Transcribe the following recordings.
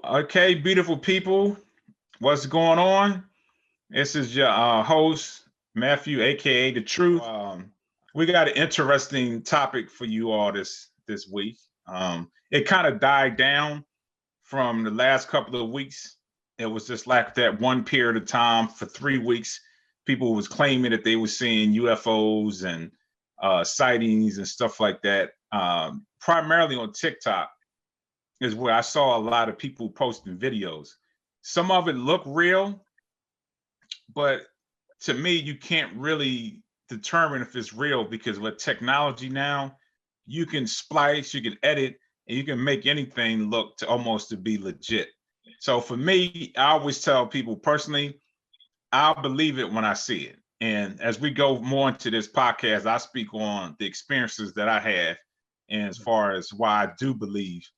Okay, beautiful people. What's going on? This is your host, Matthew, aka The Truth. We got an interesting topic for you all this week. It kind of died down from the last couple of weeks. It was just like that one period of time for 3 weeks. People was claiming that they were seeing UFOs and sightings and stuff like that. Primarily on TikTok is where I saw a lot of people posting videos. Some of it looked real, but to me, you can't really determine if it's real because with technology now, you can splice, you can edit, and you can make anything look to almost to be legit. So for me, I always tell people personally, I'll believe it when I see it. And as we go more into this podcast, I speak on the experiences that I have and as far as why I do believe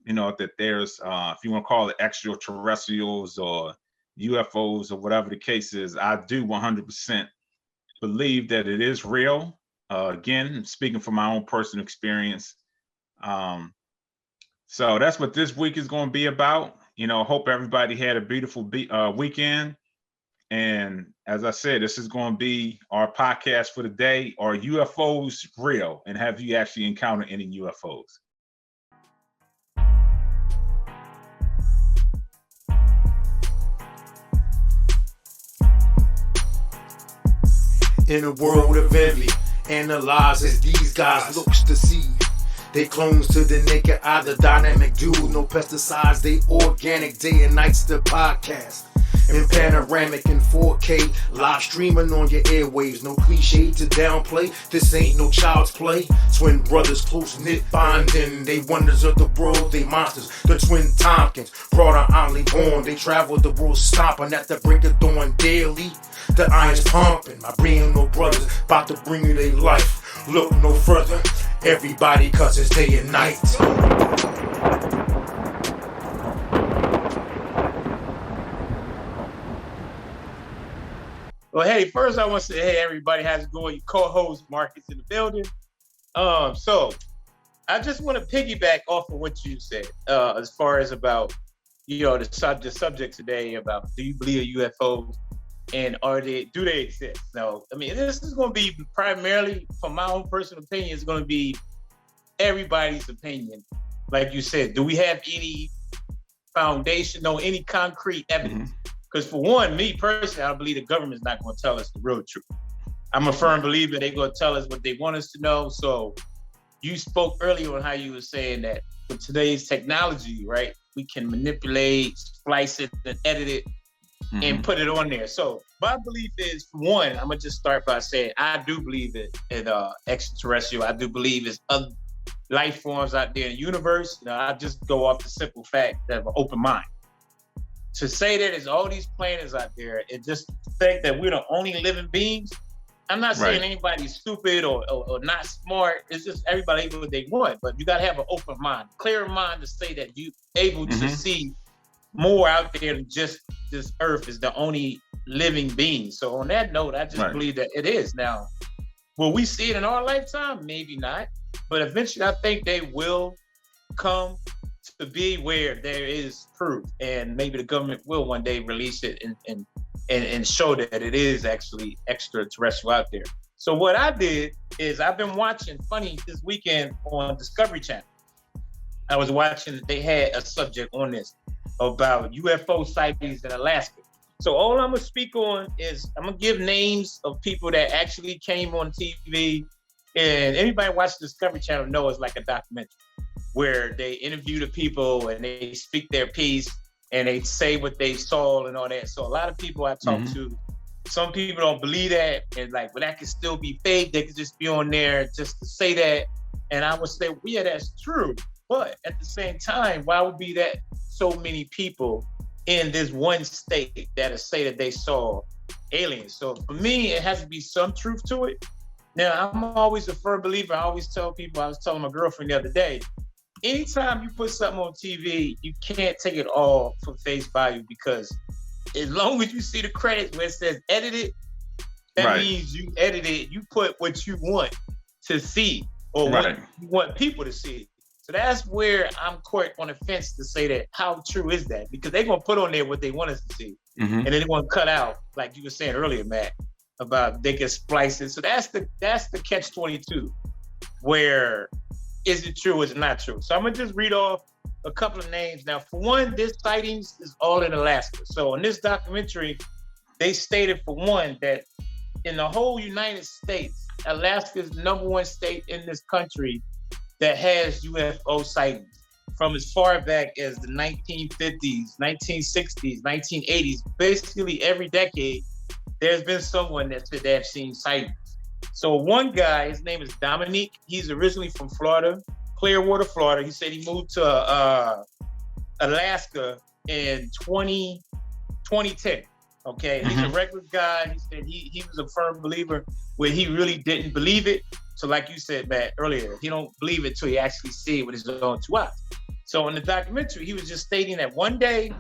that there's, if you want to call it extraterrestrials or UFOs or whatever the case is, I do 100% believe that it is real. Again, speaking from my own personal experience. So that's what this week is going to be about. Hope everybody had a beautiful weekend. And as I said, this is going to be our podcast for the day. Are UFOs real? And have you actually encountered any UFOs? In a world of envy, analyze as these guys looks to see. They clones to the naked eye, the dynamic dude. No pesticides, they organic, day and nights the podcast. In panoramic and 4K, live streaming on your airwaves. No cliche to downplay, this ain't no child's play. Twin brothers close-knit bonding, they wonders of the world, they monsters. The twin Tompkins, brought on only born. They travel the world stomping at the break of dawn daily. The iron's pumping, my brain no brothers, about to bring you their life. Look no further, everybody, cause it's day and night. Well, hey, first I want to say, hey, everybody, how's it going? Your co-host, Marcus, in the building. So I just want to piggyback off of what you said, as far as about, the subject today about, do you believe in UFOs and do they exist? Now, I mean, this is going to be primarily, from my own personal opinion, it's going to be everybody's opinion. Like you said, do we have any foundation, any concrete evidence? Because for one, me personally, I believe the government's not going to tell us the real truth. I'm a firm believer they're going to tell us what they want us to know. So you spoke earlier on how you were saying that with today's technology, right, we can manipulate, splice it, and edit it, and put it on there. So my belief is, for one, I'm going to just start by saying I do believe in extraterrestrial. I do believe there's other life forms out there in the universe. I just go off the simple fact that I have an open mind. To say that there's all these planets out there and just think that we're the only living beings, I'm not saying anybody's stupid or not smart. It's just everybody what they want, but you got to have an open mind, clear mind to say that you able to see more out there than just this earth is the only living being. So on that note, I just believe that it is. Now, will we see it in our lifetime? Maybe not, but eventually I think they will come to be where there is proof, and maybe the government will one day release it and show that it is actually extraterrestrial out there. So what I did is I've been watching this weekend on Discovery Channel. I was watching, they had a subject on this about UFO sightings in Alaska. So all I'm gonna speak on is I'm gonna give names of people that actually came on TV, and anybody watching Discovery Channel knows it's like a documentary where they interview the people and they speak their piece and they say what they saw and all that. So a lot of people I talk to, some people don't believe that and well, that could still be fake. They could just be on there just to say that. And I would say, well, yeah, that's true. But at the same time, why would be that so many people in this one state that say that they saw aliens? So for me, it has to be some truth to it. Now, I'm always a firm believer. I always tell people, I was telling my girlfriend the other day, anytime you put something on TV, you can't take it all for face value, because as long as you see the credits where it says edited, that means you edited, you put what you want to see or what you want people to see. So that's where I'm caught on the fence to say that how true is that? Because they're gonna put on there what they want us to see, and then they're gonna cut out, like you were saying earlier, Matt, about they can splice it. So that's the catch-22, where is it true, is it not true? So I'm gonna just read off a couple of names. Now, for one, this sightings is all in Alaska. So in this documentary, they stated for one that in the whole United States, Alaska is the #1 state in this country that has UFO sightings from as far back as the 1950s, 1960s, 1980s. Basically, every decade, there's been someone that said they have seen sightings. So one guy, his name is Dominique. He's originally from Florida, Clearwater, Florida. He said he moved to Alaska in 2010. Okay, he's a regular guy. He said he was a firm believer where he really didn't believe it. So like you said, Matt, earlier, he don't believe it till he actually see it with his own 2 eyes. So in the documentary, he was just stating that one day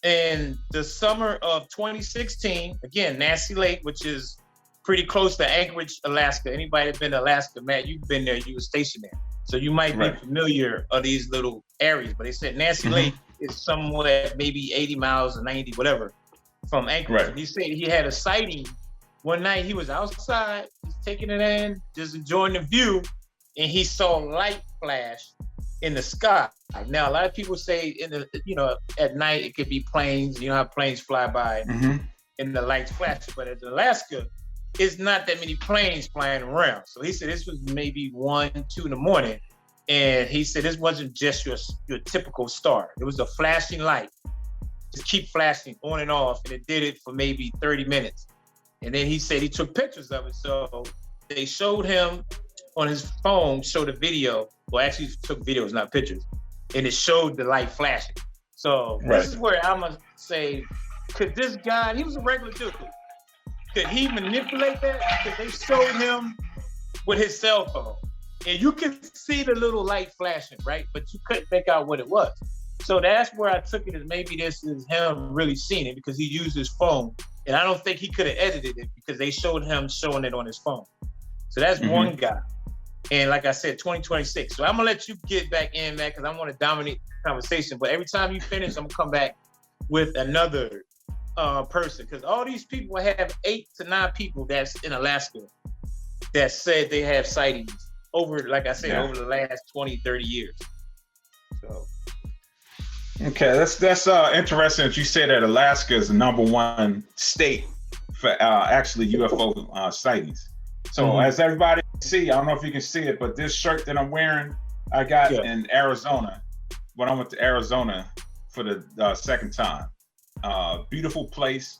in the summer of 2016, again, Nancy Lake, which is pretty close to Anchorage, Alaska. Anybody that's been to Alaska, Matt, you've been there, you were stationed there. So you might be familiar of these little areas, but they said Nancy Lake is somewhere maybe 80 miles or 90, whatever, from Anchorage. Right. He said he had a sighting one night. He was outside, just taking it in, just enjoying the view, and he saw light flash in the sky. Now, a lot of people say at night it could be planes. You know how planes fly by and the lights flash, but in Alaska, it's not that many planes flying around. So he said this was maybe 1, 2 in the morning, and he said this wasn't just your typical star. It was a flashing light, just keep flashing on and off, and it did it for maybe 30 minutes. And then he said he took pictures of it. So they showed him on his phone, showed a video. Well, actually took videos, not pictures. And it showed the light flashing. So this is where I'm gonna say, could this guy, he was a regular dude, could he manipulate that? Because they showed him with his cell phone. And you can see the little light flashing, right? But you couldn't make out what it was. So that's where I took it as maybe this is him really seeing it because he used his phone. And I don't think he could have edited it because they showed him showing it on his phone. So that's one guy. And like I said, 2026. So I'm gonna let you get back in, man, because I want to dominate the conversation. But every time you finish, I'm gonna come back with another person. Because all these people have 8 to 9 people that's in Alaska that said they have sightings over, like I said, over the last 20, 30 years. So. Okay, that's interesting that you say that Alaska is the #1 state for actually UFO sightings. So as everybody can see, I don't know if you can see it, but this shirt that I'm wearing, I got in Arizona when I went to Arizona for the second time. Beautiful place,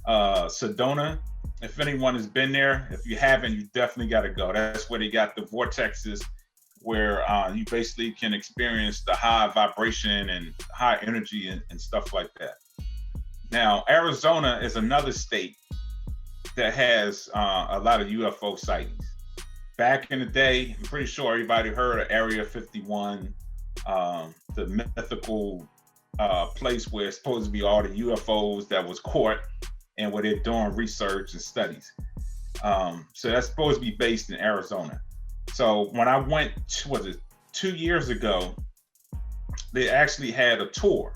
Sedona. If anyone has been there, if you haven't, you definitely got to go. That's where they got the vortexes, where you basically can experience the high vibration and high energy and stuff like that. Now, Arizona is another state that has a lot of UFO sightings. Back in the day, I'm pretty sure everybody heard of Area 51, the mythical place where it's supposed to be all the UFOs that was caught and where they're doing research and studies. So that's supposed to be based in Arizona. So when I went, 2 years ago, they actually had a tour.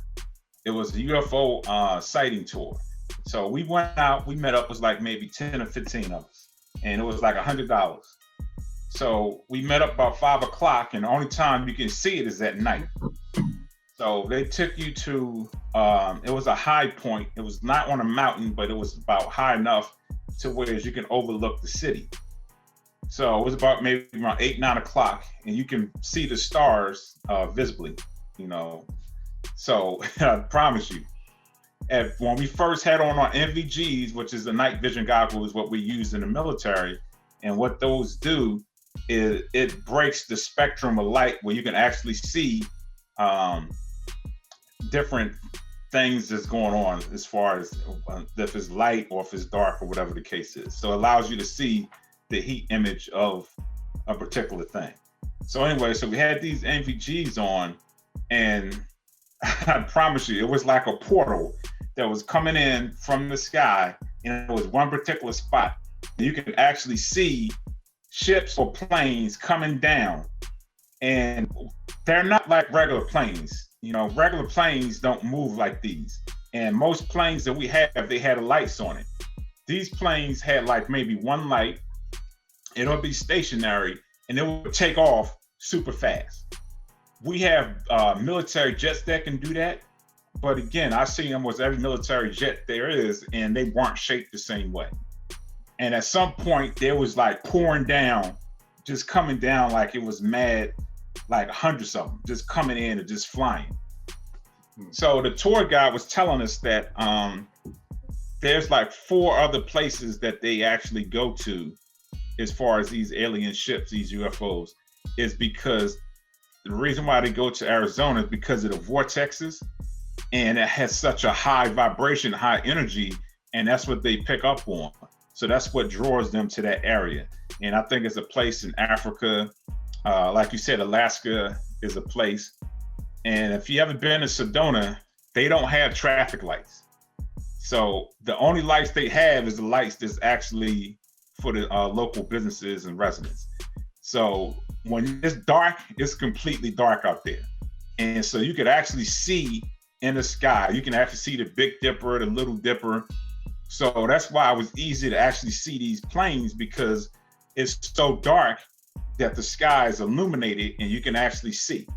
It was a UFO sighting tour. So we went out, we met up, it was like maybe 10 or 15 of us, and it was like $100. So we met up about 5 o'clock, and the only time you can see it is at night. So they took you to, it was a high point. It was not on a mountain, but it was about high enough to where you can overlook the city. So it was about maybe around 8, 9 o'clock, and you can see the stars visibly, So I promise you, when we first had on our NVGs, which is the night vision goggles, what we use in the military, and what those do is it breaks the spectrum of light where you can actually see different things that's going on as far as if it's light or if it's dark or whatever the case is. So it allows you to see the heat image of a particular thing. So anyway, so we had these NVGs on, and I promise you, it was like a portal that was coming in from the sky, and it was one particular spot. And you can actually see ships or planes coming down And they're not like regular planes. You know, regular planes don't move like these. And most planes that we have, they had lights on it. These planes had like maybe one light. It'll be stationary, and it will take off super fast. We have military jets that can do that. But again, I see them with every military jet there is, and they weren't shaped the same way. And at some point, there was like pouring down, just coming down like it was mad, like hundreds of them just coming in and just flying. So the tour guide was telling us that there's like 4 other places that they actually go to as far as these alien ships, these UFOs, is because the reason why they go to Arizona is because of the vortexes, and it has such a high vibration, high energy, and that's what they pick up on. So that's what draws them to that area. And I think it's a place in Africa. Like you said, Alaska is a place. And if you haven't been to Sedona, they don't have traffic lights. So the only lights they have is the lights that's actually for the local businesses and residents. So when it's dark, it's completely dark out there. And so you could actually see in the sky, you can actually see the Big Dipper, the Little Dipper. So that's why it was easy to actually see these planes, because it's so dark that the sky is illuminated and you can actually see.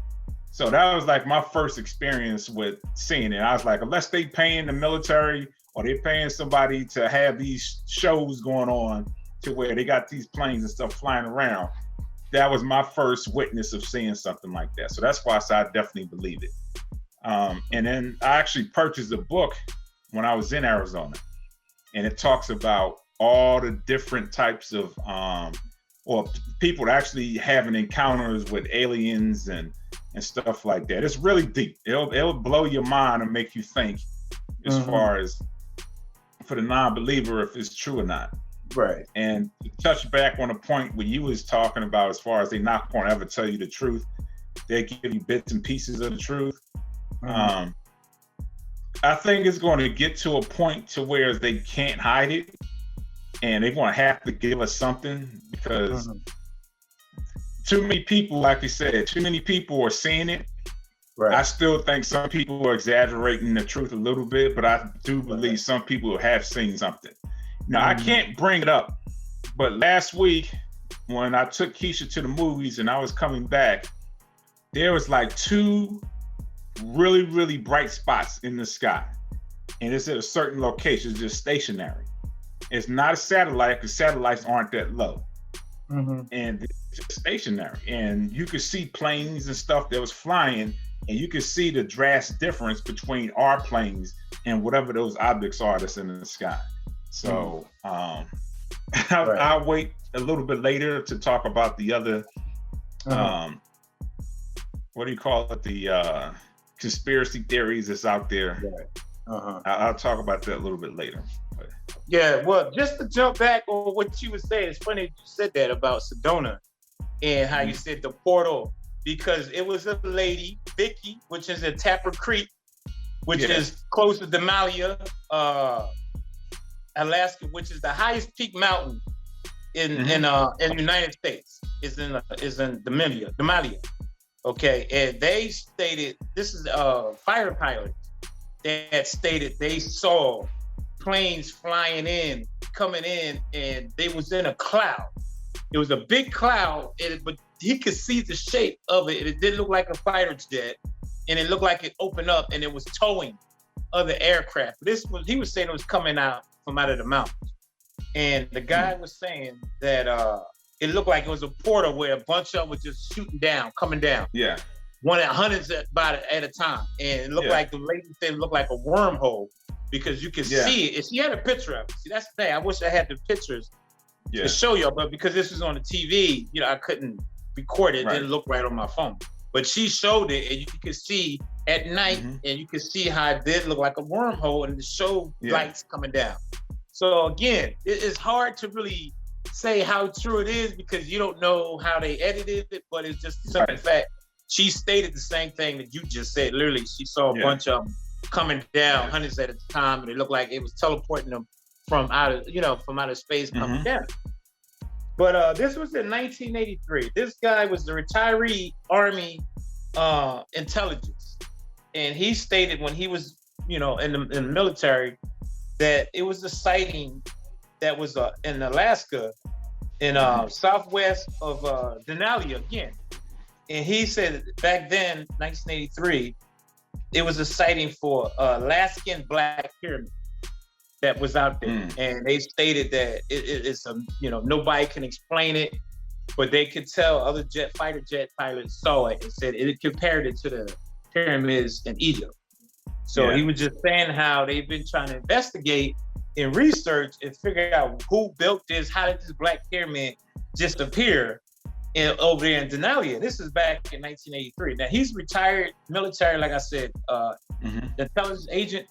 So that was like my first experience with seeing it. I was like, unless they paying the military or they're paying somebody to have these shows going on to where they got these planes and stuff flying around, that was my first witness of seeing something like that. So that's why I said I definitely believe it. And then I actually purchased a book when I was in Arizona. And it talks about all the different types of, or people actually having encounters with aliens and stuff like that. It's really deep. It'll blow your mind and make you think as far as for the non-believer, if it's true or not. Right. And to touch back on a point where you was talking about, as far as they not going to ever tell you the truth, they give you bits and pieces of the truth. I think it's going to get to a point to where they can't hide it, and they're going to have to give us something, because too many people, like you said, too many people are seeing it. Right. I still think some people are exaggerating the truth a little bit, but I do believe some people have seen something. Now, I can't bring it up, but last week when I took Keisha to the movies and I was coming back, there was like 2 really, really bright spots in the sky. And it's at a certain location, it's just stationary. It's not a satellite, because satellites aren't that low. And it's just stationary. And you could see planes and stuff that was flying, and you could see the drastic difference between our planes and whatever those objects are that's in the sky. So I'll wait a little bit later to talk about the other, what do you call it? The conspiracy theories that's out there. I'll talk about that a little bit later. But. Yeah, well, just to jump back on what you were saying, it's funny you said that about Sedona and how you said the portal, because it was a lady, Vicky, which is in Tapper Creek, which is close to Demalia, Alaska, which is the highest peak mountain in the United States. Is in Demalia. Okay, and they stated, this is fighter pilots that stated they saw planes coming in, and they was in a cloud. It was a big cloud, but he could see the shape of it. It didn't look like a fighter jet, and it looked like it opened up and it was towing other aircraft. He was saying it was coming out from out of the mountains. And the guy was saying that it looked like it was a portal where a bunch of them were just shooting down, coming down. Yeah. One at hundreds at a time. And it looked like the lady said it looked like a wormhole, because you could see it. And she had a picture of it. See, that's the thing. I wish I had the pictures to show y'all, but because this was on the TV, I couldn't record it. It didn't look right on my phone. But she showed it, and you could see at night, and you could see how it did look like a wormhole, and it showed lights coming down. So again, it's hard to really say how true it is, because you don't know how they edited it, but it's just the simple fact. She stated the same thing that you just said. Literally, she saw a bunch of them coming down, hundreds at a time, and it looked like it was teleporting them from outer space coming down. But this was in 1983. This guy was the retiree Army intelligence, and he stated when he was, in the military, that it was a sighting that was in Alaska, in southwest of Denali again. And he said back then, 1983, it was a sighting for Alaskan Black Pyramid that was out there. And they stated that it's nobody can explain it, but they could tell other fighter jet pilots saw it and said it compared it to the pyramids in Egypt. So he was just saying how they've been trying to investigate and research and figure out who built this, how did this Black Pyramid just appear over there in Denali. This is back in 1983. Now he's retired military, like I said, intelligence agent.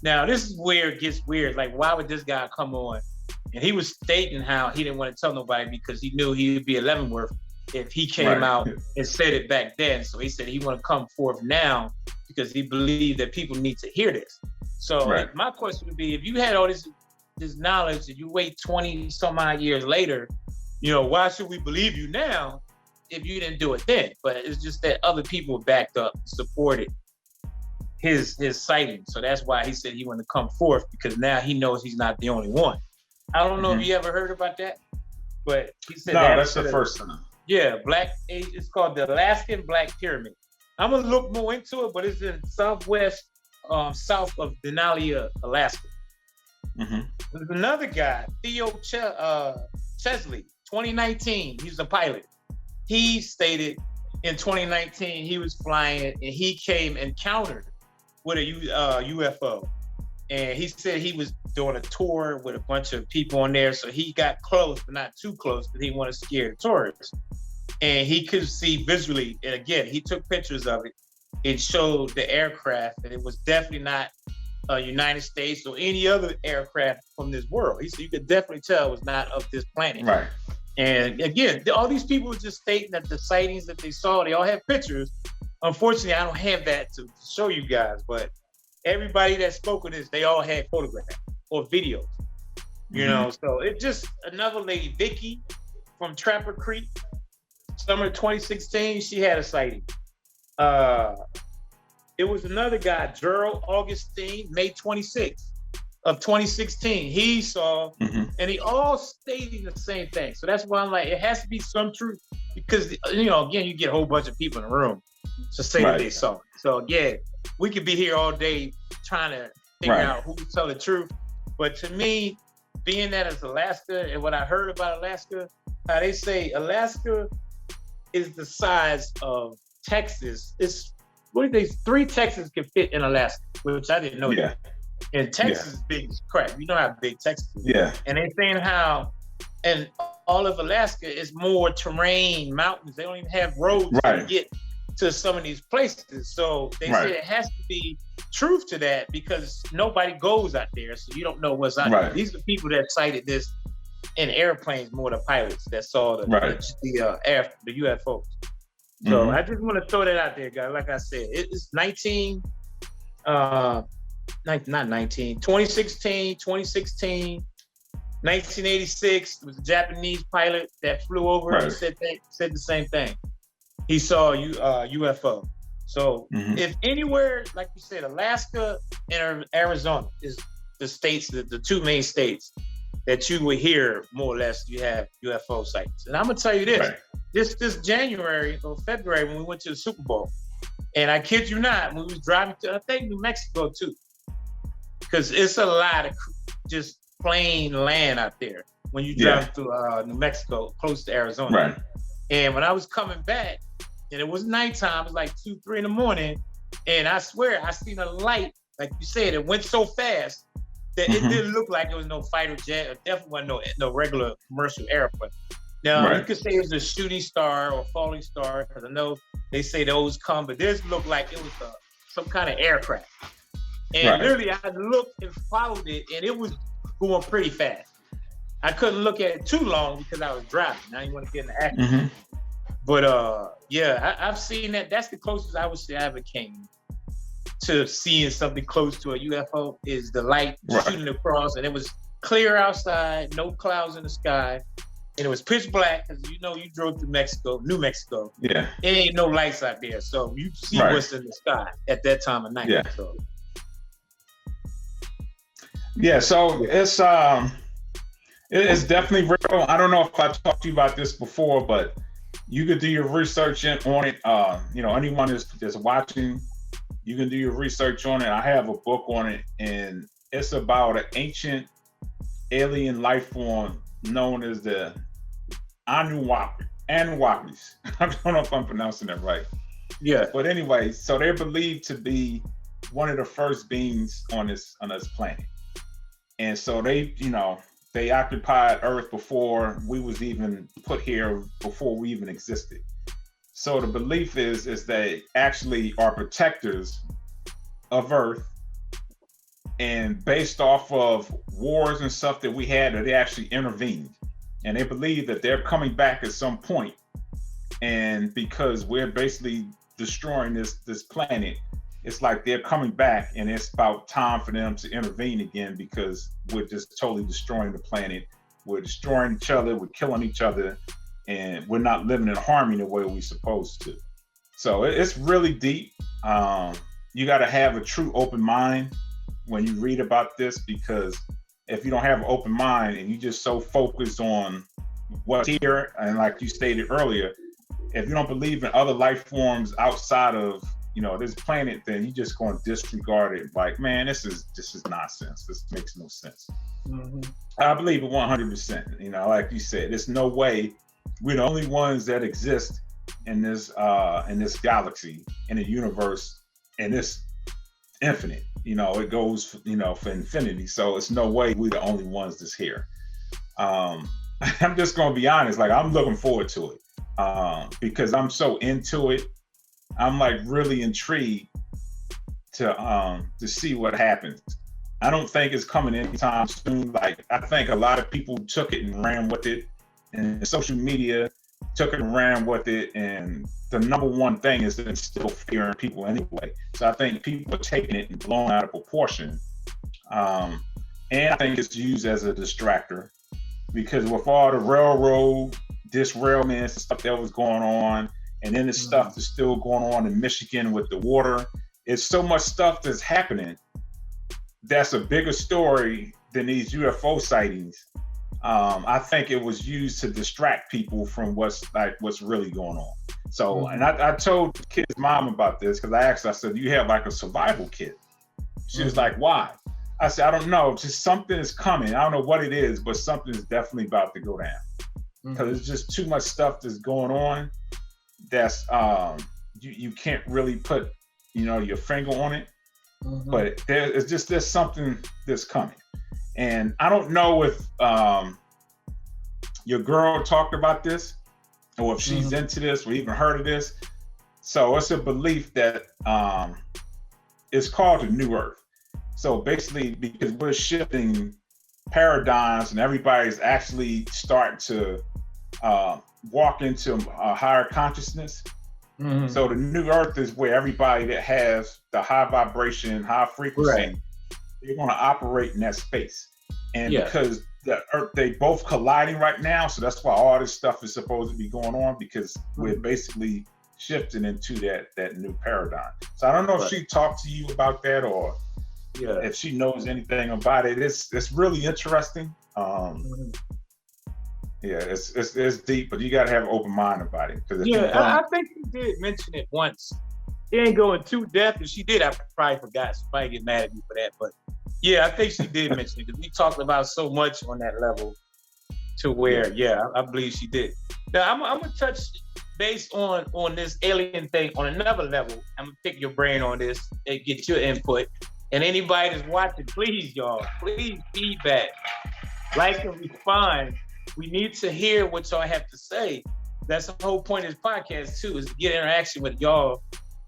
Now this is where it gets weird. Like, why would this guy come on? And he was stating how he didn't want to tell nobody because he knew he would be a Leavenworth if he came out and said it back then. So he said he want to come forth now because he believed that people need to hear this. So my question would be, if you had all this knowledge and you wait 20 some odd years later, why should we believe you now if you didn't do it then? But it's just that other people backed up, supported his sighting. So that's why he said he wanted to come forth, because now he knows he's not the only one. I don't know if you ever heard about that, but he said that's the first time. Yeah, it's called the Alaskan Black Pyramid. I'm gonna look more into it, but it's in southwest, south of Denali, Alaska. There's another guy, Theo Chesley, 2019. He's a pilot. He stated in 2019 he was flying and he came encountered with a UFO. And he said he was doing a tour with a bunch of people on there. So he got close, but not too close, because he wanted to scare the tourists. And he could see visually, and again, he took pictures of it. It showed the aircraft, and it was definitely not United States or any other aircraft from this world. He said you could definitely tell it was not of this planet. Right. And again, all these people were just stating that the sightings that they saw, they all have pictures. Unfortunately, I don't have that to show you guys, but everybody that spoke of this, they all had photographs or videos, So it's just another lady, Vicky from Trapper Creek, summer 2016, she had a sighting. It was another guy, Gerald Augustine, May 26th of 2016. He saw, and he all stating the same thing. So that's why I'm like, it has to be some truth, because, again, you get a whole bunch of people in the room to say that they saw it. So again, we could be here all day trying to figure out who can tell the truth. But to me, being that it's Alaska, and what I heard about Alaska, how they say Alaska is the size of Texas. It's 3 Texas can fit in Alaska, which I didn't know that. And Texas is big as crap. You know how big Texas is. Yeah. And they're saying how, and all of Alaska is more terrain, mountains. They don't even have roads to get to some of these places. So they say it has to be truth to that, because nobody goes out there, so you don't know what's out there. These are people that sighted this in airplanes, more the pilots that saw the UFOs. So I just want to throw that out there, guys. Like I said, it's 2016, 2016, 1986. It was a Japanese pilot that flew over and said the same thing. He saw a UFO. So if anywhere, like you said, Alaska and Arizona is the states, the 2 main states that you would hear more or less you have UFO sightings. And I'm gonna tell you this, this January or February when we went to the Super Bowl, and I kid you not, when we was driving to, I think, New Mexico too, because it's a lot of just plain land out there when you drive through New Mexico, close to Arizona. And when I was coming back, and it was nighttime, it was like 2, 3 in the morning, and I swear I seen a light, like you said, it went so fast that it didn't look like it was no fighter jet, or definitely wasn't no regular commercial airplane. Now, you could say it was a shooting star or falling star, because I know they say those come, but this looked like it was some kind of aircraft. And literally, I looked and followed it, and it was going pretty fast. I couldn't look at it too long because I was driving. I didn't want to get in the accident. But I've seen that. That's the closest I would say I ever came to seeing something close to a UFO, is the light shooting across, and it was clear outside, no clouds in the sky. and it was pitch black because you know you drove through New Mexico. Yeah. It ain't no lights out there, so you see what's in the sky at that time of night. Yeah. So. Yeah. So it's definitely real. I don't know if I talked to you about this before, but you could do your research on it. Anyone that's watching, you can do your research on it. I have a book on it, and it's about an ancient alien life form known as the Anunnakis. I don't know if I'm pronouncing that right. Yeah. But anyway, so they're believed to be one of the first beings on this planet. And so they occupied Earth before we was even put here, before we even existed. So the belief is they actually are protectors of Earth, and based off of wars and stuff that we had, that they actually intervened. And they believe that they're coming back at some point. And because we're basically destroying this planet, it's like they're coming back, and it's about time for them to intervene again, because we're just totally destroying the planet. We're destroying each other, we're killing each other, and we're not living in harmony the way we're supposed to. So it's really deep. You got to have a true open mind when you read about this, because if you don't have an open mind and you just so focused on what's here, and like you stated earlier, if you don't believe in other life forms outside of this planet, then you just going to disregard it. Like, man, this is nonsense. This makes no sense. Mm-hmm. I believe it 100%. Like you said, there's no way we're the only ones that exist in this galaxy, in the universe, and this infinite. It goes for infinity. So it's no way we're the only ones that's here. I'm just gonna be honest. Like, I'm looking forward to it because I'm so into it. I'm like really intrigued to see what happens. I don't think it's coming anytime soon. Like, I think a lot of people took it and ran with it, and social media took it and ran with it. And the number one thing is to instill fear in people anyway. So I think people are taking it and blowing out of proportion. And I think it's used as a distractor, because with all the railroad disrailments and stuff that was going on, and then the stuff that's still going on in Michigan with the water, it's so much stuff that's happening that's a bigger story than these UFO sightings. I think it was used to distract people from what's really going on. So, and I told the kid's mom about this, because I asked her, I said, you have like a survival kit? She was like, why? I said, I don't know, just something is coming. I don't know what it is, but something is definitely about to go down. Because it's just too much stuff that's going on that's you can't really put your finger on it. But there's something that's coming. And I don't know if your girl talked about this, or if she's into this or even heard of this. So it's a belief that it's called the New Earth. So basically, because we're shifting paradigms and everybody's actually starting to walk into a higher consciousness. So the New Earth is where everybody that has the high vibration, high frequency, they're going to operate in that space. And because the Earth, they both colliding right now, so that's why all this stuff is supposed to be going on, because we're basically shifting into that new paradigm. So I don't know if she talked to you about that, or if she knows anything about it. It's really interesting. It's deep, but you got to have an open mind about it. I think she did mention it once. It ain't going too depth. If she did, I probably forgot. She might get mad at me for that. But yeah, I think she did mention it, because we talked about so much on that level to where, I believe she did. Now, I'm going to touch based on this alien thing on another level. I'm going to pick your brain on this and get your input. And anybody that's watching, please, y'all, please feedback. Like and respond. We need to hear what y'all have to say. That's the whole point of this podcast too, is to get interaction with y'all,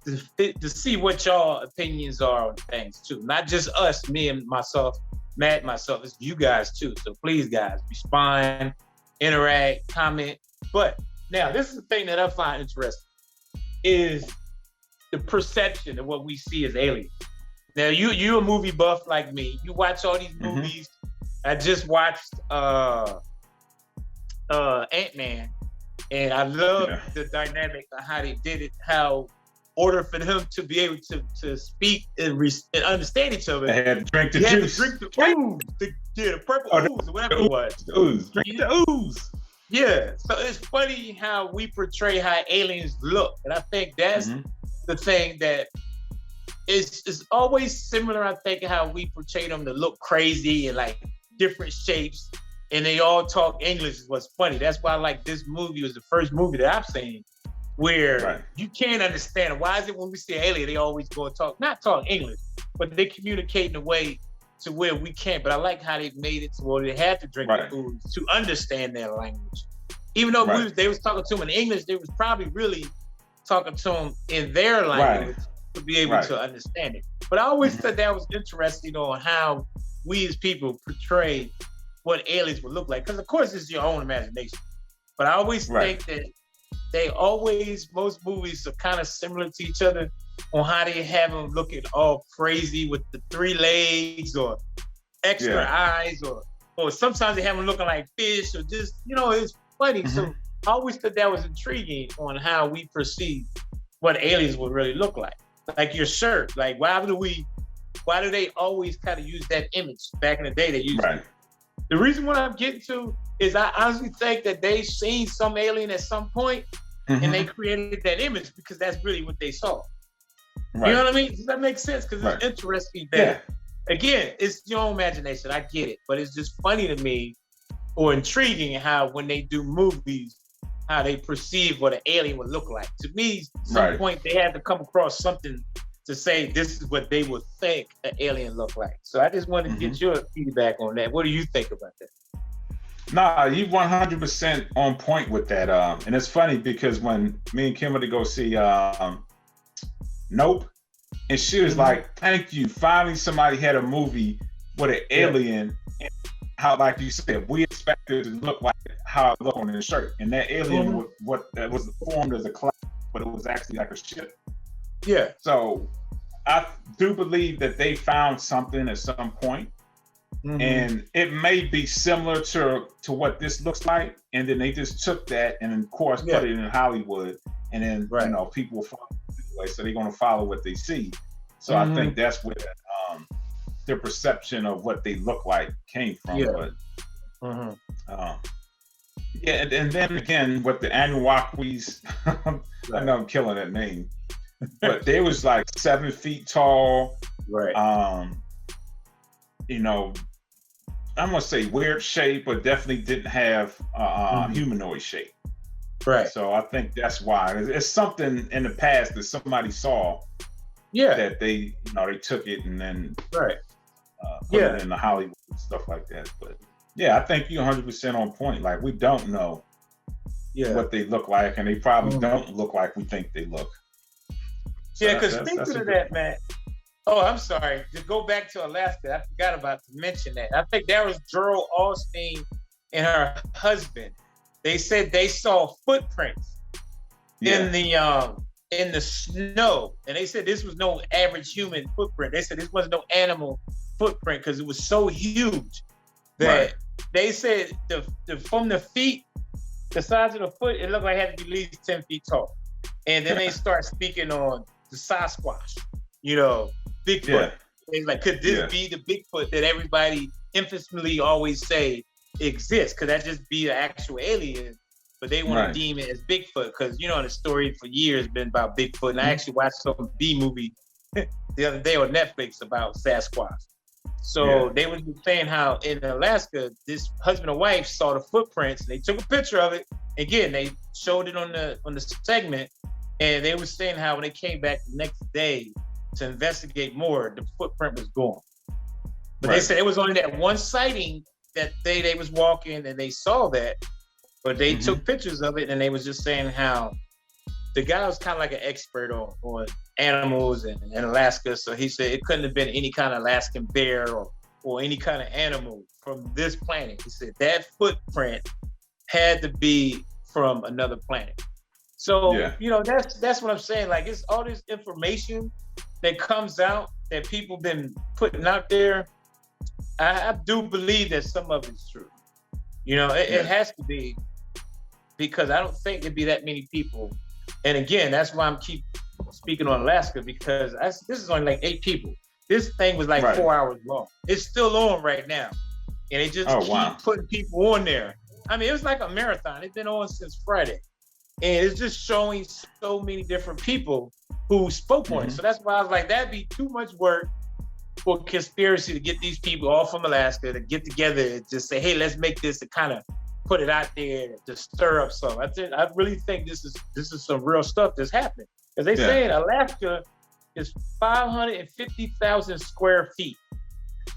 to see what y'all opinions are on things too. Not just us, me and myself, Matt, myself, it's you guys too. So please, guys, respond, interact, comment. But now, this is the thing that I find interesting, is the perception of what we see as aliens. Now, you a movie buff like me. You watch all these movies. I just watched Ant-Man, and I love the dynamic of how they did it. How order for them to be able to speak and understand each other, they had to drink the you had juice. to drink the ooze, the purple ooze, or whatever it was. Ooze, drink the ooze. Yeah, so it's funny how we portray how aliens look, and I think that's the thing that is always similar. I think how we portray them to look crazy and like different shapes, and they all talk English is what's funny. That's why I like this movie. Was the first movie that I've seen where you can't understand. Why is it when we see an alien, they always go and not talk English, but they communicate in a way to where we can't. But I like how they made it to where they had to drink the food to understand their language. Even though they was talking to them in English, they was probably really talking to them in their language to be able to understand it. But I always thought that was interesting on how we as people portray what aliens would look like. Because of course it's your own imagination. But I always think that most movies are kind of similar to each other on how they have them looking all crazy with the 3 legs or extra eyes, or sometimes they have them looking like fish, or just, it's funny. So I always thought that was intriguing on how we perceive what aliens would really look like. Like your shirt, like why do they always kind of use that image? Back in the day, they used it. The reason what I'm getting to is I honestly think that they seen some alien at some point and they created that image because that's really what they saw. You know what I mean? Does that make sense? Because it's interesting that, again, it's your own imagination. I get it. But it's just funny to me or intriguing how when they do movies, how they perceive what an alien would look like. To me, at some point, they had to come across something to say this is what they would think an alien looked like. So I just wanted to get your feedback on that. What do you think about that? Nah, you 100% on point with that. And it's funny because when me and Kim went to go see Nope, and she was like, "Thank you, finally somebody had a movie with an alien." And how, like you said, we expected it to look like how it looked on the shirt, and that alien was formed as a cloud, but it was actually like a ship. Yeah. So I do believe that they found something at some point. And it may be similar to what this looks like, and then they just took that and of course put it in Hollywood, and then people will follow anyway, so they're going to follow what they see. So I think that's where their perception of what they look like came from. But and then again with the Anunnakis, I know I'm killing that name, but they was like 7 feet tall. I'm gonna say weird shape, but definitely didn't have humanoid shape. So I think that's why it's something in the past that somebody saw. That they they took it and then put it in the Hollywood and stuff like that. But I think you're 100% on point. Like we don't know what they look like, and they probably don't look like we think they look. So because speaking of that, man. Oh, I'm sorry. To go back to Alaska, I forgot about to mention that. I think that was Gerald Austin and her husband. They said they saw footprints in the snow, and they said this was no average human footprint. They said this wasn't no animal footprint because it was so huge that they said from the feet, the size of the foot, it looked like it had to be at least 10 feet tall. And then they start speaking on the Sasquatch, Bigfoot. It's like, could this be the Bigfoot that everybody infamously always say exists? Could that just be an actual alien? But they want to deem it as Bigfoot because, the story for years has been about Bigfoot. And I actually watched some B movie the other day on Netflix about Sasquatch. So they were saying how in Alaska, this husband and wife saw the footprints. And they took a picture of it. Again, they showed it on the segment. And they were saying how when they came back the next day to investigate more, the footprint was gone. But they said it was only that one sighting that they was walking and they saw that, but they took pictures of it, and they was just saying how the guy was kind of like an expert on animals and Alaska. So he said it couldn't have been any kind of Alaskan bear or any kind of animal from this planet. He said that footprint had to be from another planet. So, that's what I'm saying. Like, it's all this information that comes out that people been putting out there. I do believe that some of it's true. It has to be because I don't think it'd be that many people. And again, that's why I'm keep speaking on Alaska, because this is only like 8 people. This thing was like 4 hours long. It's still on right now. And it just keep putting people on there. I mean, it was like a marathon. It's been on since Friday. And it's just showing so many different people who spoke on it. So that's why I was like, that'd be too much work for conspiracy to get these people all from Alaska to get together and just say, hey, let's make this to kind of put it out there to stir up some. I really think this is some real stuff that's happening. Because they saying Alaska is 550,000 square feet,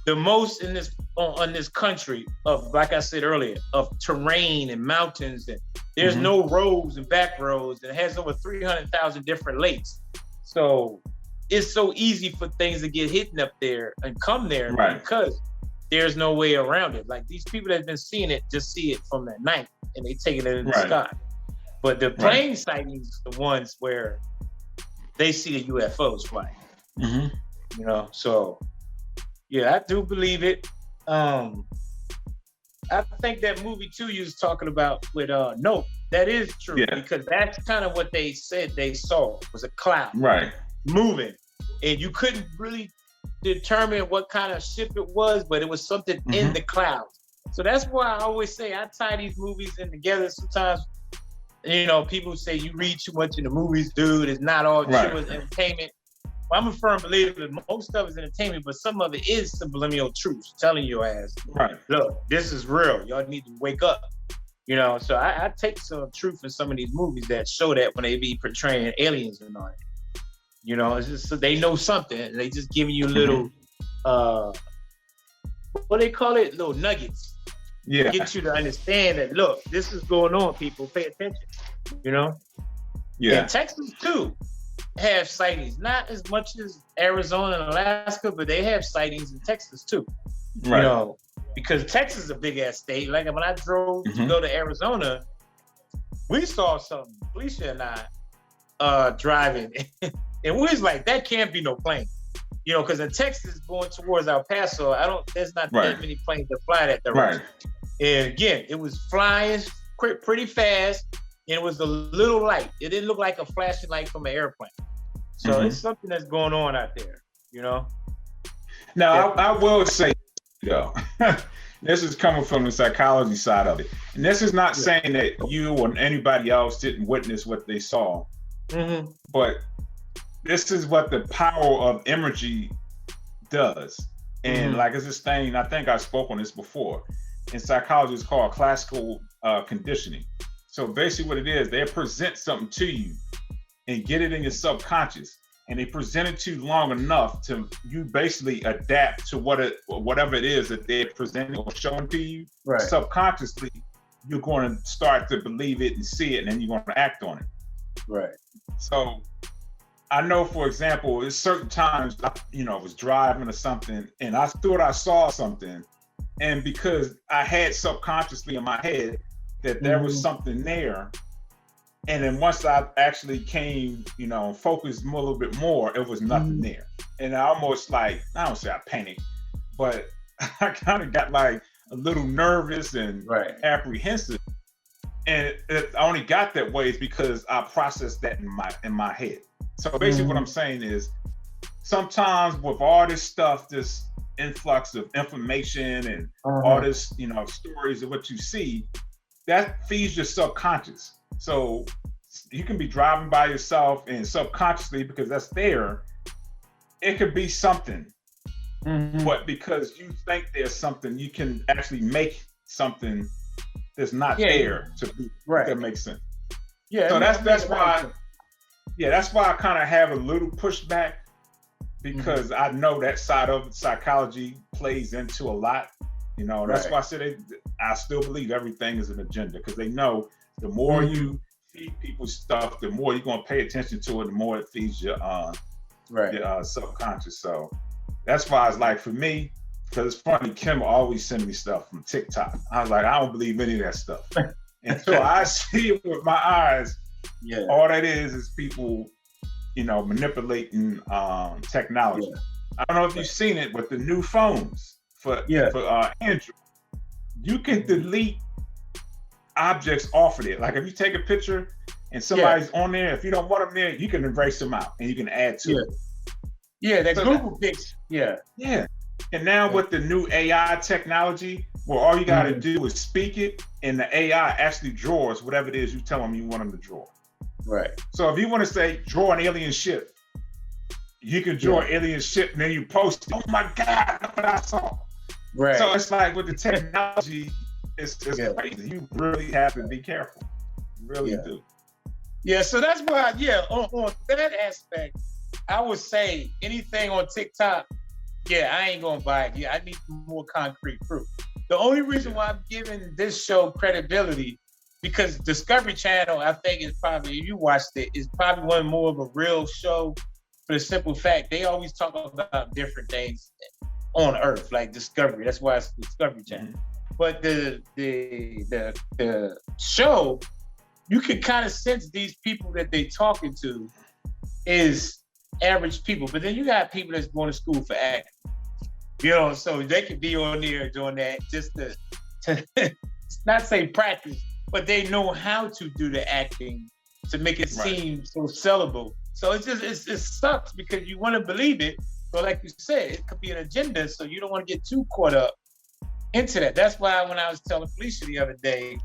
the most in this on this country of, like I said earlier, of terrain and mountains, and there's no roads and back roads, and it has over 300,000 different lakes. So it's so easy for things to get hidden up there and come there because there's no way around it. Like these people that have been seeing it just see it from that night and they taking it in the sky. But the plane sightings are the ones where they see the UFOs flying. You know, so yeah, I do believe it. I think that movie too you was talking about with Nope, that is true because that's kind of what they said they saw was a cloud moving, and you couldn't really determine what kind of ship it was, but it was something in the clouds. So that's why I always say I tie these movies in together. Sometimes, you know, people say you read too much in the movies, dude. It's not all true as entertainment. Well, I'm a firm believer that most of it is entertainment, but some of it is subliminal truth, telling your ass, look, this is real. Y'all need to wake up. You know, so I take some truth in some of these movies that show that when they be portraying aliens and all that. You know, it's just so they know something. And they just giving you little, what they call it, little nuggets. Yeah. Get you to understand that, look, this is going on, people. Pay attention, you know? Yeah. And Texas, too, have sightings. Not as much as Arizona and Alaska, but they have sightings in Texas, too. You know, because Texas is a big-ass state. Like, when I drove to go to Arizona, we saw something, Felicia and I, driving. And we was like, that can't be no plane. You know, because in Texas, going towards El Paso, there's not that many planes that fly that direction. And again, it was flying pretty fast, and it was a little light. It didn't look like a flashing light from an airplane. So it's something that's going on out there, you know? Now, I will say, this is coming from the psychology side of it. And this is not saying that you or anybody else didn't witness what they saw. But this is what the power of imagery does. And like it's this thing, I think I spoke on this before. In psychology, it's called classical conditioning. So basically what it is, they present something to you and get it in your subconscious. And they present it to you long enough to you basically adapt to whatever it is that they're presenting or showing to you. Subconsciously, you're going to start to believe it and see it, and then you're going to act on it. So I know, for example, there's certain times, I was driving or something, and I thought I saw something. And because I had subconsciously in my head that there was something there, and then once I actually came, focused a little bit more, it was nothing there. And I almost I don't say I panicked, but I kind of got like a little nervous and apprehensive. And I only got that way is because I processed that in my head. So basically what I'm saying is sometimes with all this stuff, this influx of information and all this, stories of what you see, that feeds your subconscious. So you can be driving by yourself and subconsciously, because that's there, it could be something. But because you think there's something, you can actually make something that's not there to be. That makes sense. So that's why. That's why I kind of have a little pushback, because I know that side of psychology plays into a lot. That's why I said I still believe everything is an agenda, because they know the more you feed people stuff, the more you're going to pay attention to it, the more it feeds your subconscious. So that's why it's like, for me, because it's funny, Kim will always send me stuff from TikTok. I was like, I don't believe any of that stuff. Until I see it with my eyes, all that is people, manipulating technology. I don't know if you've seen it with the new phones for Android. You can delete objects off of it. Like if you take a picture and somebody's on there, if you don't want them there, you can erase them out and you can add to it. Yeah, that Google Pics. Yeah. Yeah. And now with the new AI technology, where all you got to do is speak it, and the AI actually draws whatever it is you tell them you want them to draw. Right. So if you want to say draw an alien ship, you can draw an alien ship, and then you post it. Oh my God, look what I saw. Right. So it's like with the technology, it's crazy. You really have to be careful. You really do. Yeah. So that's why, on that aspect, I would say anything on TikTok, I ain't gonna buy it. Yeah, I need more concrete proof. The only reason why I'm giving this show credibility, because Discovery Channel, I think is probably, if you watched it, is probably one more of a real show for the simple fact they always talk about different things on Earth, like Discovery. That's why it's Discovery Channel. But the show, you can kind of sense these people that they talking to is average people, but then you got people that's going to school for acting, so they could be on there doing that just to not say practice, but they know how to do the acting to make it seem so sellable. So it sucks because you want to believe it, but like you said, it could be an agenda, so you don't want to get too caught up into that. That's why when I was telling Felicia the other day,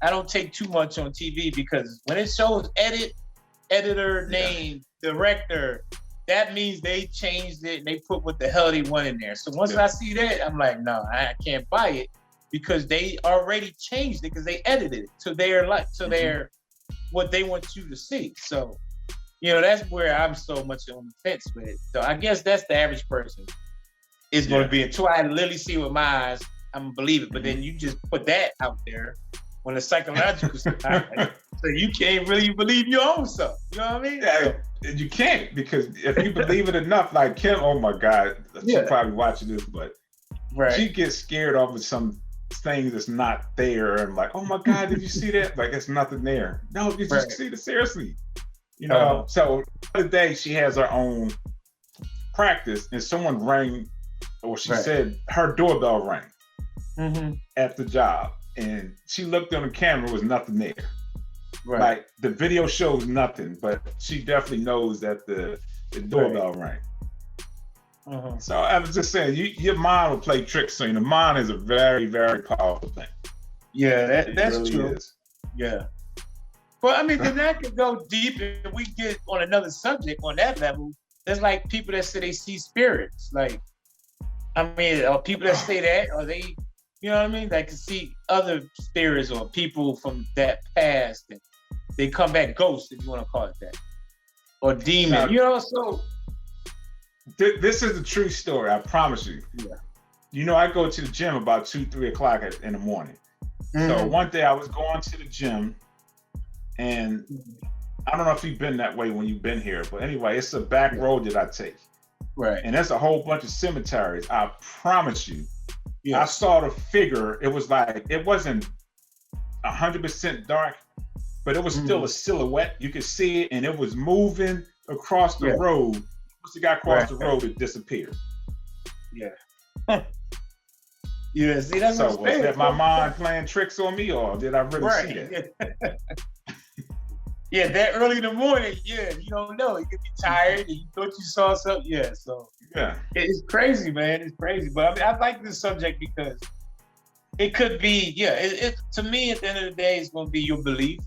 I don't take too much on TV, because when it shows editor name, director, that means they changed it and they put what the hell they want in there. So once I see that, I'm like, no, I can't buy it, because they already changed it because they edited it to their their what they want you to see. So, that's where I'm so much on the fence with it. So I guess that's the average person is going to be, until I literally see with my eyes, I'm gonna believe it. But then you just put that out there on the psychological side, so you can't really believe your own self. You know what I mean? Yeah, you can't, because if you believe it enough, like Kim, oh my God, she's probably watching this, but she gets scared off of some things that's not there. And like, oh my God, did you see that? Like, it's nothing there. No, did you see it? Seriously. So the other day she has her own practice, and someone rang, or she said her doorbell rang at the job. And she looked on the camera, was nothing there. Right. Like the video shows nothing, but she definitely knows that the doorbell rang. So I was just saying, your mind will play tricks on you. The mind is a very, very powerful thing. Yeah, that's really true. Is. Yeah. But I mean, then that could go deep, and we get on another subject on that level. There's like people that say they see spirits. Like, I mean, are people that say that, are they, you know what I mean? That can see other spirits or people from that past, and they come back ghosts, if you want to call it that, or demon. So this is the true story. I promise you. Yeah. I go to the gym about 2-3 o'clock in the morning. So one day I was going to the gym, and I don't know if you've been that way when you've been here, but anyway, it's a back road that I take. Right. And there's a whole bunch of cemeteries. I promise you. I saw the figure. It was like, it wasn't 100% dark, but it was still a silhouette. You could see it, and it was moving across the road. Once it got across the road, it disappeared. Yeah. Yeah, see, that's so was that my mind playing tricks on me, or did I really see that? Yeah, that early in the morning, you don't know. You could be tired and you thought you saw something. Yeah, so it's crazy, man. It's crazy. But I mean, I like this subject because it could be, it to me, at the end of the day, it's going to be your belief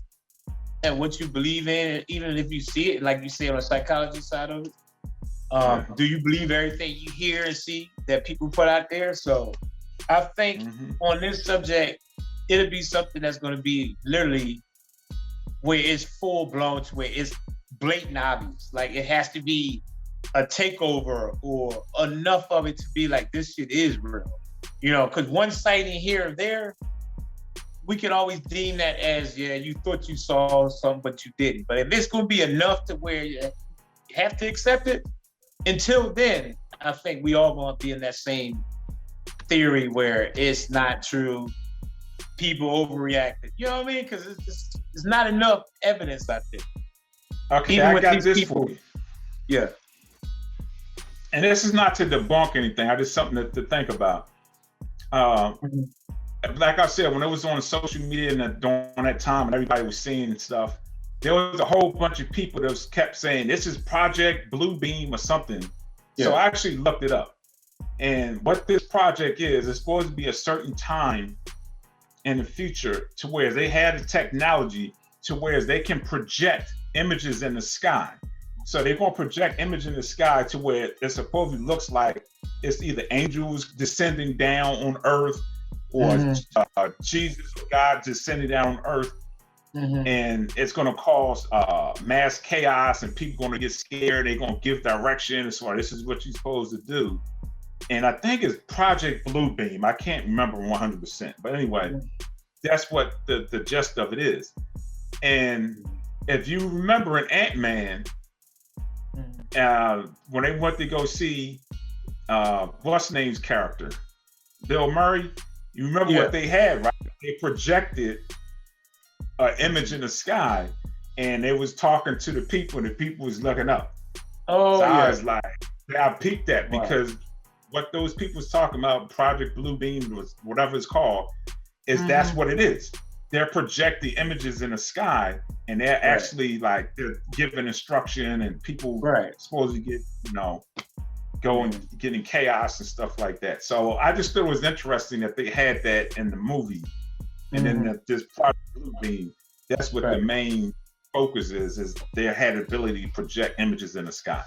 and what you believe in, even if you see it, like you say on the psychology side of it. Do you believe everything you hear and see that people put out there? So I think on this subject, it'll be something that's going to be literally where it's full blown, to where it's blatant obvious. Like it has to be a takeover or enough of it to be like, this shit is real. Because one sighting here or there, we can always deem that as, you thought you saw something, but you didn't. But if it's going to be enough to where you have to accept it, until then, I think we all going to be in that same theory where it's not true. People overreacted. You know what I mean? Because it's not enough evidence out there. Okay, I got this for you. Yeah. And this is not to debunk anything. I just something to think about. like I said, when it was on social media and during that time and everybody was seeing stuff, there was a whole bunch of people that kept saying this is Project Blue Beam or something. Yeah. So I actually looked it up. And what this project is, it's supposed to be a certain time in the future to where they have the technology to where they can project images in the sky. So they're going to project image in the sky to where it supposedly looks like it's either angels descending down on Earth or Jesus or God descending down on Earth. And it's going to cause mass chaos and people going to get scared. They're going to give direction as far this is what you're supposed to do. And I think it's Project Blue Beam. I can't remember 100%. But anyway, that's what the gist of it is. And if you remember in Ant-Man, when they went to go see what's name's character, Bill Murray, you remember what they had, right? They projected an image in the sky and they was talking to the people and the people was looking up. So I was like, I peeped that because what those people was talking about, Project Blue Beam, was whatever it's called, is that's what it is. They're projecting images in the sky and they're actually like they're giving instruction and people supposed to get, going, getting chaos and stuff like that. So I just thought it was interesting that they had that in the movie. And then this Project Blue Beam, that's what the main focus is they had the ability to project images in the sky.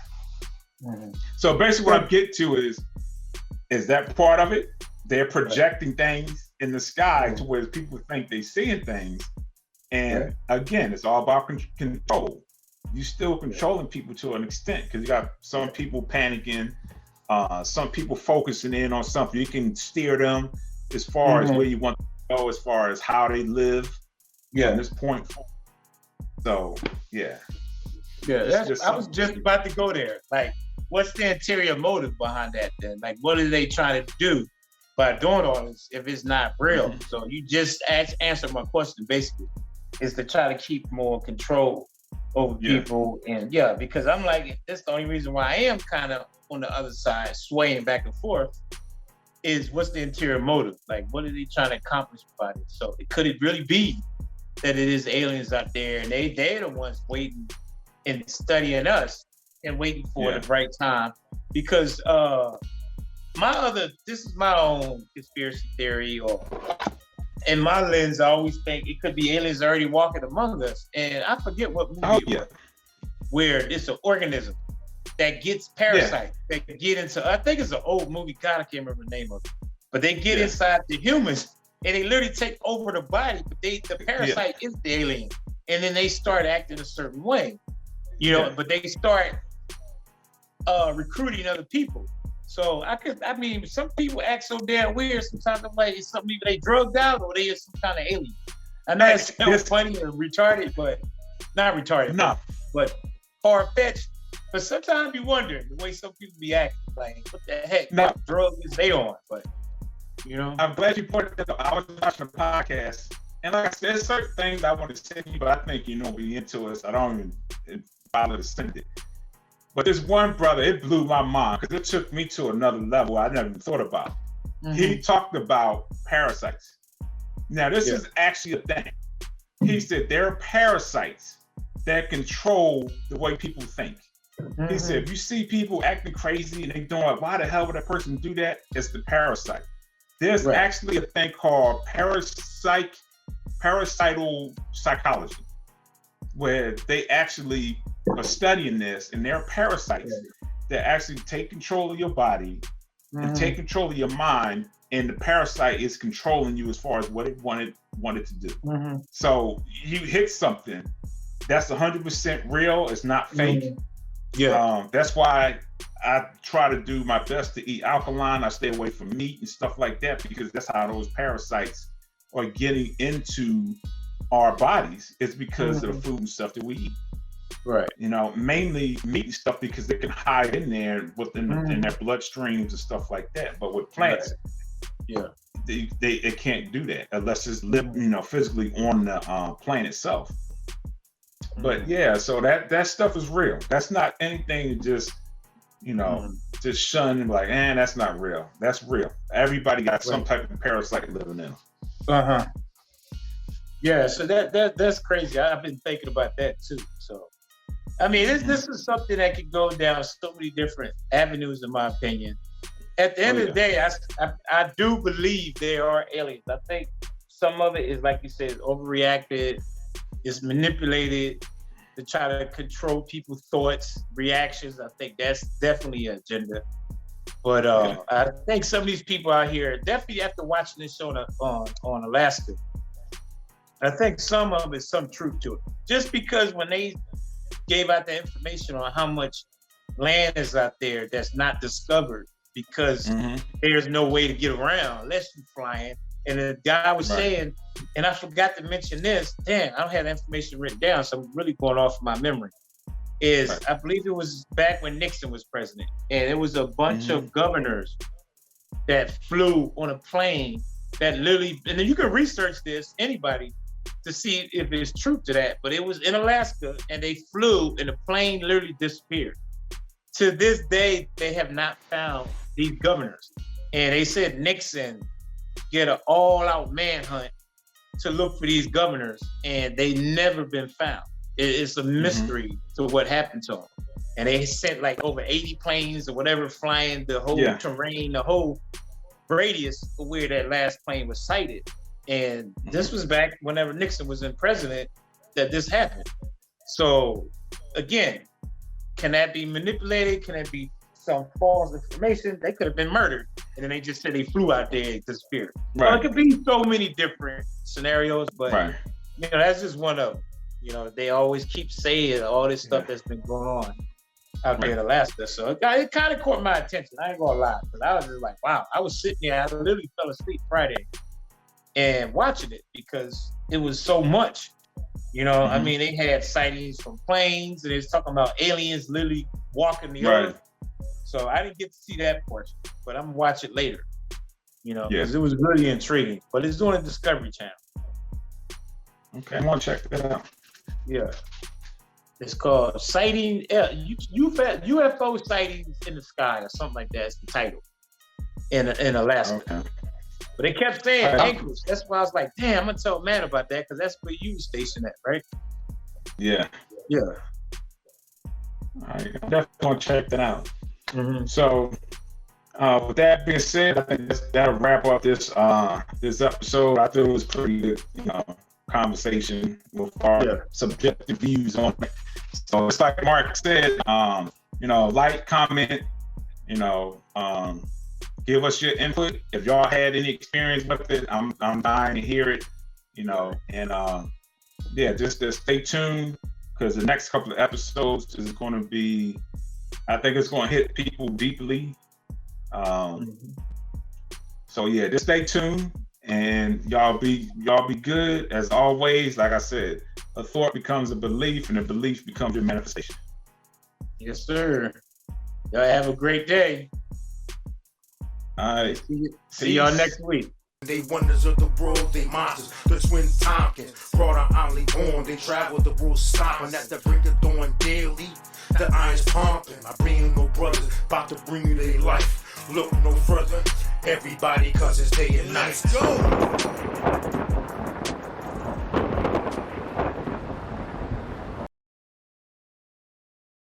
So basically what I'm getting to is that part of it. They're projecting things in the sky to where people think they're seeing things. And again, it's all about control. You're still controlling people to an extent because you got some people panicking, some people focusing in on something. You can steer them as far as where you want to go, as far as how they live from this point forward. So, I was just about to go there. Like, what's the interior motive behind that then? Like, what are they trying to do by doing all this if it's not real? So you just answered my question basically, is to try to keep more control over people. And because I'm like, that's the only reason why I am kind of on the other side swaying back and forth is what's the interior motive? Like, what are they trying to accomplish by it? So could it really be that it is aliens out there and they're the ones waiting and studying us and waiting for the right time? Because this is my own conspiracy theory, or in my lens, I always think it could be aliens already walking among us. And I forget what movie where it's an organism that gets parasites that get into, I think it's an old movie, God, I can't remember the name of it, but they get inside the humans and they literally take over the body, but the parasite is the alien. And then they start acting a certain way, but they start recruiting other people. So some people act so damn weird. Sometimes I'm like, it's something either they drugged out or they are some kind of alien. I know it's so funny and retarded, but not retarded. No, but far-fetched. But sometimes you wonder the way some people be acting. Like, what the heck? What drug is they on? But I'm glad you pointed that out. I was watching a podcast, and like I said, there's certain things I want to send you, but I think we into it. So I don't even bother to send it. But this one brother, it blew my mind because it took me to another level I never even thought about. He talked about parasites. Now, this is actually a thing. He said there are parasites that control the way people think. He said, if you see people acting crazy and they doing like, why the hell would that person do that? It's the parasite. There's actually a thing called parasital psychology, where they actually are studying this, and there are parasites that actually take control of your body and take control of your mind, and the parasite is controlling you as far as what it wanted to do. So you hit something that's 100% real. It's not fake. That's why I try to do my best to eat alkaline. I stay away from meat and stuff like that, because that's how those parasites are getting into our bodies. It's because of the food and stuff that we eat. Right. Mainly meat and stuff, because they can hide in there within in their bloodstreams and stuff like that. But with plants, they can't do that unless it's physically on the plant itself. But so that stuff is real. That's not anything to just just shun and be like, that's not real. That's real. Everybody got some type of parasite living in them. Uh-huh. Yeah, so that's crazy. I've been thinking about that too. So I mean, this is something that could go down so many different avenues, in my opinion. At the end of the day, I do believe there are aliens. I think some of it is, like you said, overreacted, is manipulated to try to control people's thoughts, reactions. I think that's definitely an agenda. But I think some of these people out here, definitely after watching this show on Alaska, I think some of it's some truth to it. Just because when they gave out the information on how much land is out there that's not discovered because there's no way to get around unless you're flying. And the guy was saying, and I forgot to mention this, damn, I don't have the information written down, so I'm really going off my memory, I believe it was back when Nixon was president, and it was a bunch of governors that flew on a plane that literally, and then you can research this, anybody, to see if there's truth to that, but it was in Alaska, and they flew, and the plane literally disappeared. To this day, they have not found these governors. And they said Nixon get an all-out manhunt to look for these governors, and they never been found. It's a mystery to what happened to them. And they sent like over 80 planes or whatever flying the whole terrain, the whole radius of where that last plane was sighted. And this was back whenever Nixon was in president that this happened. So again, can that be manipulated? Can it be some false information? They could have been murdered, and then they just said they flew out there and disappeared. So it could be so many different scenarios, but you know, that's just one of them. You know, they always keep saying all this stuff that's been going on out there in Alaska. So it kind of caught my attention. I ain't gonna lie, because I was just like, wow. I was sitting there, I literally fell asleep Friday and watching it because it was so much. You know, I mean, they had sightings from planes, and they was talking about aliens literally walking the earth. So I didn't get to see that portion, but I'm gonna watch it later. You know, because it was really intriguing. But it's on the Discovery Channel. Okay, I'm gonna check that out. Yeah, it's called Sighting UFO Sightings in the Sky or something like that. It's the title in Alaska. Okay. But they kept saying Anchorage. That's why I was like, damn, I'm gonna tell Matt about that because that's where you stationed at, right? Yeah. Yeah. All right, I'm definitely gonna check that out. So, with that being said, I think that'll wrap up this episode. I thought it was pretty good, conversation with our subjective views on it. So it's like Mark said, like, comment, give us your input. If y'all had any experience with it, I'm dying to hear it, and just stay tuned because the next couple of episodes is going to be, I think it's going to hit people deeply. So just stay tuned and y'all be good as always. Like I said, a thought becomes a belief and a belief becomes your manifestation. Yes, sir. Y'all have a great day. All right. See y'all next week. They wonders of the world, they monsters, the twin Tompkins. Brought our only on, they travel the world stopping at the break of dawn daily. The iron's pumping, I bring you no brothers, about to bring you their life. Look no further, everybody, cause it's day and night. Let's go!